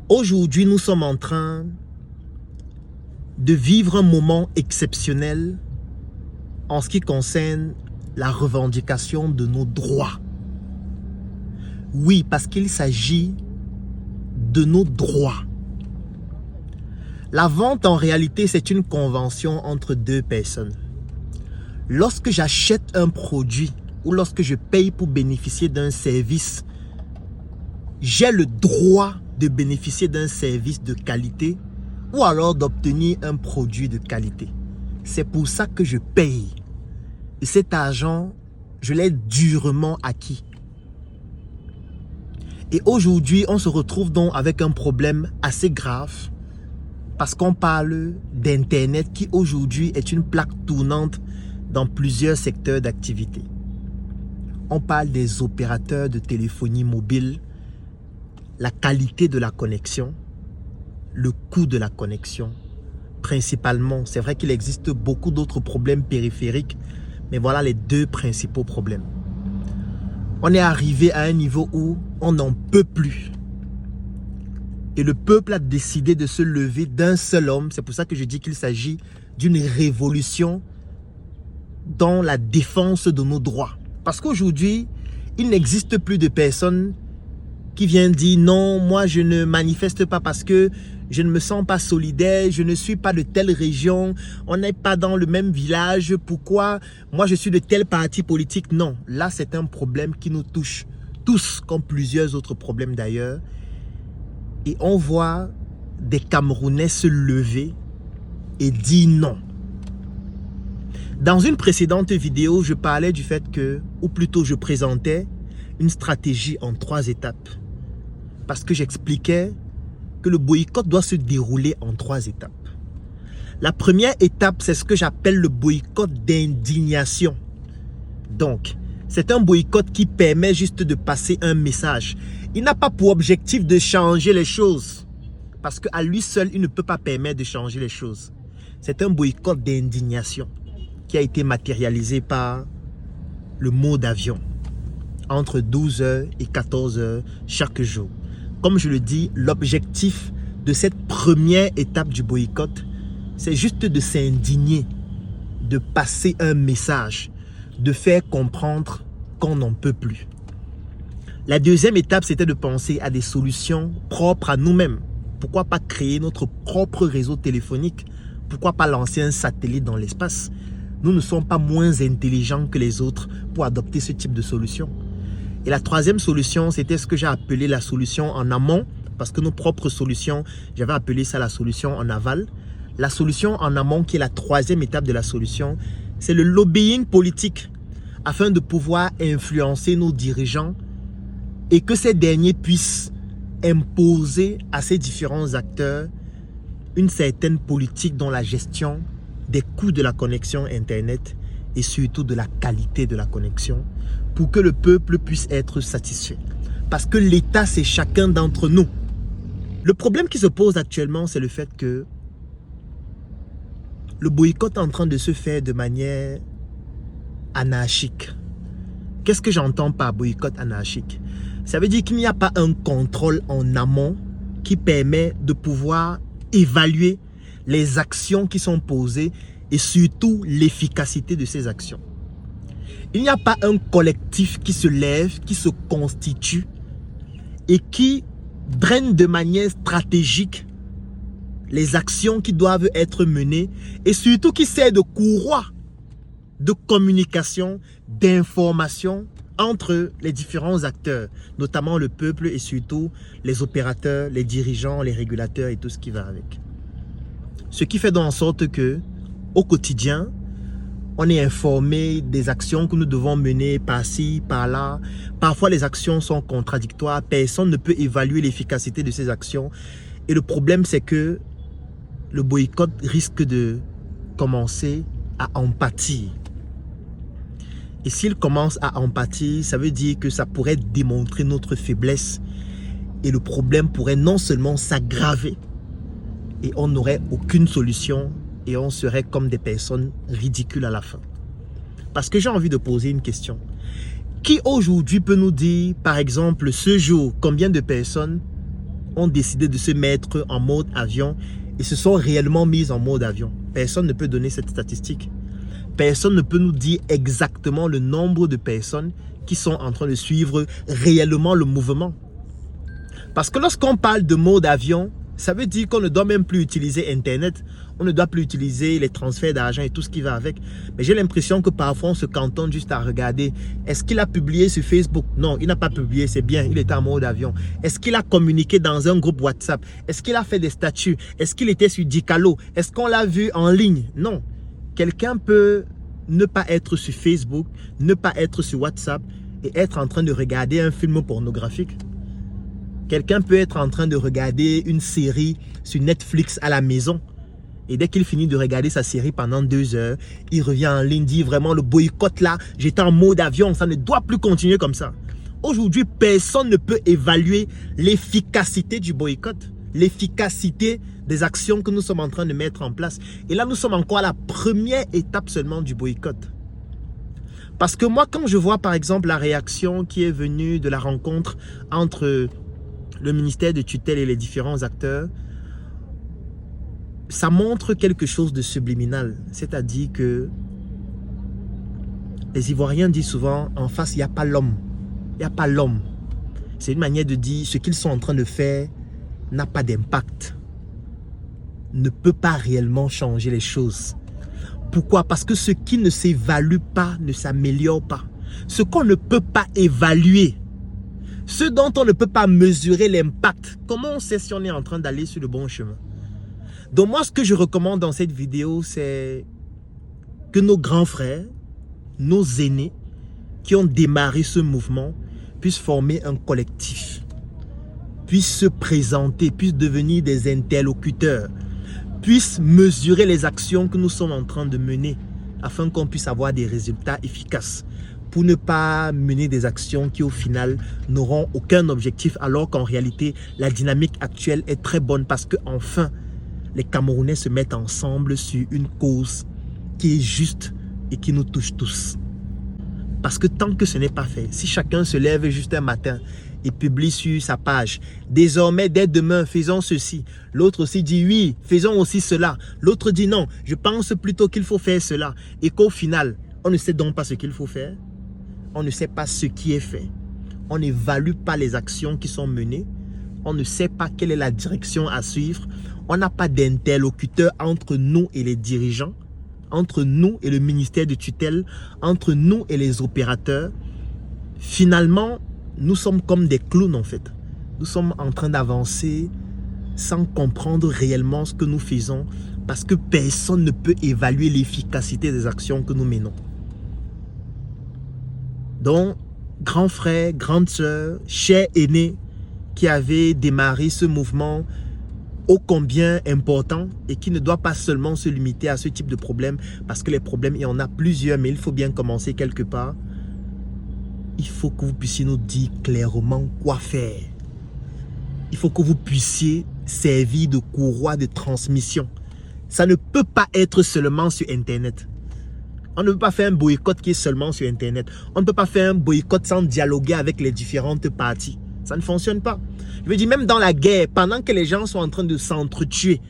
Aujourd'hui, nous sommes en train de vivre un moment exceptionnel en ce qui concerne la revendication de nos droits. Oui, parce qu'il s'agit de nos droits. La vente, en réalité, c'est une convention entre deux personnes. Lorsque j'achète un produit ou lorsque je paye pour bénéficier d'un service, j'ai le droit de bénéficier d'un service de qualité ou alors d'obtenir un produit de qualité. C'est pour ça que je paye. Et cet argent, je l'ai durement acquis. Et aujourd'hui, on se retrouve donc avec un problème assez grave parce qu'on parle d'Internet qui aujourd'hui est une plaque tournante dans plusieurs secteurs d'activité. On parle des opérateurs de téléphonie mobile, la qualité de la connexion, le coût de la connexion, principalement. C'est vrai qu'il existe beaucoup d'autres problèmes périphériques, mais voilà les deux principaux problèmes. On est arrivé à un niveau où on n'en peut plus. Et le peuple a décidé de se lever d'un seul homme. C'est pour ça que je dis qu'il s'agit d'une révolution dans la défense de nos droits. Parce qu'aujourd'hui, il n'existe plus de personnes qui viennent dire non, moi je ne manifeste pas parce que je ne me sens pas solidaire, je ne suis pas de telle région, on n'est pas dans le même village, pourquoi moi je suis de tel parti politique. Non, là c'est un problème qui nous touche tous, comme plusieurs autres problèmes d'ailleurs. Et on voit des Camerounais se lever et dire non. Dans une précédente vidéo, je parlais du fait que, ou plutôt je présentais une stratégie en 3 étapes. Parce que j'expliquais que le boycott doit se dérouler en 3 étapes. La première étape, c'est ce que j'appelle le boycott d'indignation. Donc, c'est un boycott qui permet juste de passer un message. Il n'a pas pour objectif de changer les choses. Parce qu'à lui seul, il ne peut pas permettre de changer les choses. C'est un boycott d'indignation qui a été matérialisé par le mot d'avion entre 12h et 14h chaque jour. Comme je le dis, l'objectif de cette première étape du boycott, c'est juste de s'indigner, de passer un message, de faire comprendre qu'on n'en peut plus. La deuxième étape, c'était de penser à des solutions propres à nous-mêmes. Pourquoi pas créer notre propre réseau téléphonique? Pourquoi pas lancer un satellite dans l'espace? Nous ne sommes pas moins intelligents que les autres pour adopter ce type de solution. Et la troisième solution, c'était ce que j'ai appelé la solution en amont, parce que nos propres solutions, j'avais appelé ça la solution en aval. La solution en amont, qui est la troisième étape de la solution, c'est le lobbying politique, afin de pouvoir influencer nos dirigeants et que ces derniers puissent imposer à ces différents acteurs une certaine politique dans la gestion des coûts de la connexion Internet et surtout de la qualité de la connexion pour que le peuple puisse être satisfait. Parce que l'État, c'est chacun d'entre nous. Le problème qui se pose actuellement, c'est le fait que le boycott est en train de se faire de manière anarchique. Qu'est-ce que j'entends par boycott anarchique? Ça veut dire qu'il n'y a pas un contrôle en amont qui permet de pouvoir évaluer les actions qui sont posées et surtout l'efficacité de ces actions. Il n'y a pas un collectif qui se lève, qui se constitue et qui draine de manière stratégique les actions qui doivent être menées et surtout qui sert de courroie de communication, d'information entre les différents acteurs, notamment le peuple et surtout les opérateurs, les dirigeants, les régulateurs et tout ce qui va avec. Ce qui fait donc en sorte que, au quotidien, on est informé des actions que nous devons mener par-ci, par-là. Parfois, les actions sont contradictoires. Personne ne peut évaluer l'efficacité de ces actions. Et le problème, c'est que le boycott risque de commencer à en pâtir. Et s'il commence à en pâtir, ça veut dire que ça pourrait démontrer notre faiblesse. Et le problème pourrait non seulement s'aggraver, et on n'aurait aucune solution, et on serait comme des personnes ridicules à la fin. Parce que j'ai envie de poser une question. Qui aujourd'hui peut nous dire, par exemple, ce jour, combien de personnes ont décidé de se mettre en mode avion et se sont réellement mis en mode avion. Personne ne peut donner cette statistique. Personne ne peut nous dire exactement le nombre de personnes qui sont en train de suivre réellement le mouvement. Parce que lorsqu'on parle de mode avion, ça veut dire qu'on ne doit même plus utiliser Internet. On ne doit plus utiliser les transferts d'argent et tout ce qui va avec. Mais j'ai l'impression que parfois on se cantonne juste à regarder. Est-ce qu'il a publié sur Facebook? Non, il n'a pas publié, c'est bien, il était en mode avion. Est-ce qu'il a communiqué dans un groupe WhatsApp? Est-ce qu'il a fait des statuts? Est-ce qu'il était sur Dicalo? Est-ce qu'on l'a vu en ligne? Non. Quelqu'un peut ne pas être sur Facebook, ne pas être sur WhatsApp et être en train de regarder un film pornographique. Quelqu'un peut être en train de regarder une série sur Netflix à la maison. Et dès qu'il finit de regarder sa série pendant 2 heures, il revient en ligne, dit vraiment le boycott là, j'étais en mode avion, ça ne doit plus continuer comme ça. Aujourd'hui, personne ne peut évaluer l'efficacité du boycott, l'efficacité des actions que nous sommes en train de mettre en place. Et là, nous sommes encore à la première étape seulement du boycott. Parce que moi, quand je vois par exemple la réaction qui est venue de la rencontre entre le ministère de tutelle et les différents acteurs, ça montre quelque chose de subliminal. C'est-à-dire que les Ivoiriens disent souvent, en face, il n'y a pas l'homme. Il n'y a pas l'homme. C'est une manière de dire, ce qu'ils sont en train de faire n'a pas d'impact. Ne peut pas réellement changer les choses. Pourquoi? Parce que ce qui ne s'évalue pas ne s'améliore pas. Ce qu'on ne peut pas évaluer, ce dont on ne peut pas mesurer l'impact, comment on sait si on est en train d'aller sur le bon chemin? Donc moi, ce que je recommande dans cette vidéo, c'est que nos grands frères, nos aînés, qui ont démarré ce mouvement, puissent former un collectif, puissent se présenter, puissent devenir des interlocuteurs, puissent mesurer les actions que nous sommes en train de mener, afin qu'on puisse avoir des résultats efficaces, pour ne pas mener des actions qui au final n'auront aucun objectif, alors qu'en réalité, la dynamique actuelle est très bonne parce qu'enfin, les Camerounais se mettent ensemble sur une cause qui est juste et qui nous touche tous. Parce que tant que ce n'est pas fait, si chacun se lève juste un matin et publie sur sa page, désormais dès demain faisons ceci, l'autre aussi dit oui, faisons aussi cela, l'autre dit non, je pense plutôt qu'il faut faire cela, et qu'au final, on ne sait donc pas ce qu'il faut faire, on ne sait pas ce qui est fait, on n'évalue pas les actions qui sont menées, on ne sait pas quelle est la direction à suivre, on n'a pas d'interlocuteur entre nous et les dirigeants, entre nous et le ministère de tutelle, entre nous et les opérateurs. Finalement, nous sommes comme des clowns en fait. Nous sommes en train d'avancer sans comprendre réellement ce que nous faisons parce que personne ne peut évaluer l'efficacité des actions que nous menons. Donc, grands frères, grandes sœurs, chers aînés qui avaient démarré ce mouvement ô combien important et qui ne doit pas seulement se limiter à ce type de problème parce que les problèmes, il y en a plusieurs, mais il faut bien commencer quelque part. Il faut que vous puissiez nous dire clairement quoi faire. Il faut que vous puissiez servir de courroie de transmission. Ça ne peut pas être seulement sur Internet. On ne peut pas faire un boycott qui est seulement sur Internet. On ne peut pas faire un boycott sans dialoguer avec les différentes parties. Ça ne fonctionne pas. Je veux dire, même dans la guerre, pendant que les gens sont en train de s'entretuer,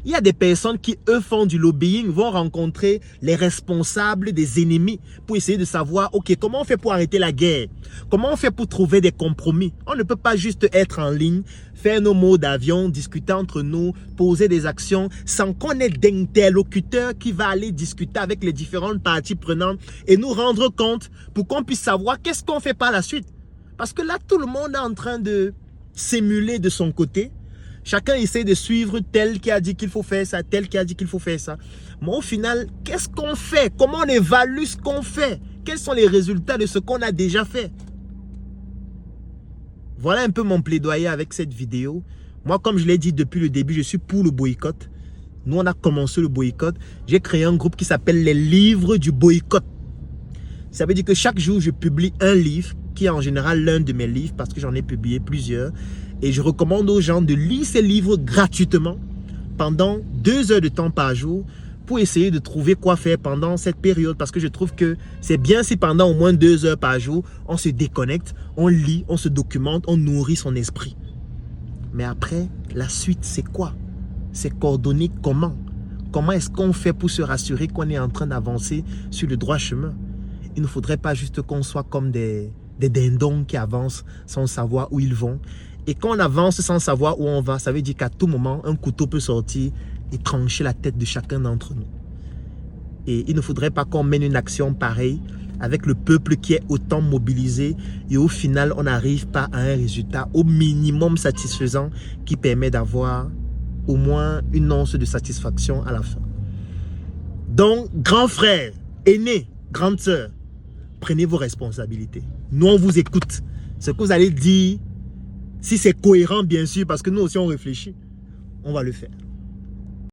il y a des personnes qui, eux, font du lobbying, vont rencontrer les responsables des ennemis pour essayer de savoir, ok, comment on fait pour arrêter la guerre? Comment on fait pour trouver des compromis? On ne peut pas juste être en ligne, faire nos mots d'avion, discuter entre nous, poser des actions, sans qu'on ait d'interlocuteur qui va aller discuter avec les différentes parties prenantes et nous rendre compte pour qu'on puisse savoir qu'est-ce qu'on fait par la suite. Parce que là, tout le monde est en train de s'émuler de son côté. Chacun essaie de suivre tel qui a dit qu'il faut faire ça, tel qui a dit qu'il faut faire ça. Mais au final, qu'est-ce qu'on fait? Comment on évalue ce qu'on fait? Quels sont les résultats de ce qu'on a déjà fait? Voilà un peu mon plaidoyer avec cette vidéo. Moi, comme je l'ai dit depuis le début, je suis pour le boycott. Nous, on a commencé le boycott. J'ai créé un groupe qui s'appelle les livres du boycott. Ça veut dire que chaque jour, je publie un livre qui est en général l'un de mes livres parce que j'en ai publié plusieurs. Et je recommande aux gens de lire ces livres gratuitement pendant 2 heures de temps par jour pour essayer de trouver quoi faire pendant cette période. Parce que je trouve que c'est bien si pendant au moins 2 heures par jour, on se déconnecte, on lit, on se documente, on nourrit son esprit. Mais après, la suite, c'est quoi? C'est coordonné comment? Comment est-ce qu'on fait pour se rassurer qu'on est en train d'avancer sur le droit chemin? Il ne faudrait pas juste qu'on soit comme des dindons qui avancent sans savoir où ils vont. Et quand on avance sans savoir où on va, ça veut dire qu'à tout moment, un couteau peut sortir et trancher la tête de chacun d'entre nous. Et il ne faudrait pas qu'on mène une action pareille avec le peuple qui est autant mobilisé et au final, on n'arrive pas à un résultat au minimum satisfaisant qui permet d'avoir au moins une once de satisfaction à la fin. Donc, grand frère, aîné, grande sœur, prenez vos responsabilités. Nous, on vous écoute. Ce que vous allez dire, si c'est cohérent, bien sûr, parce que nous aussi, on réfléchit, on va le faire.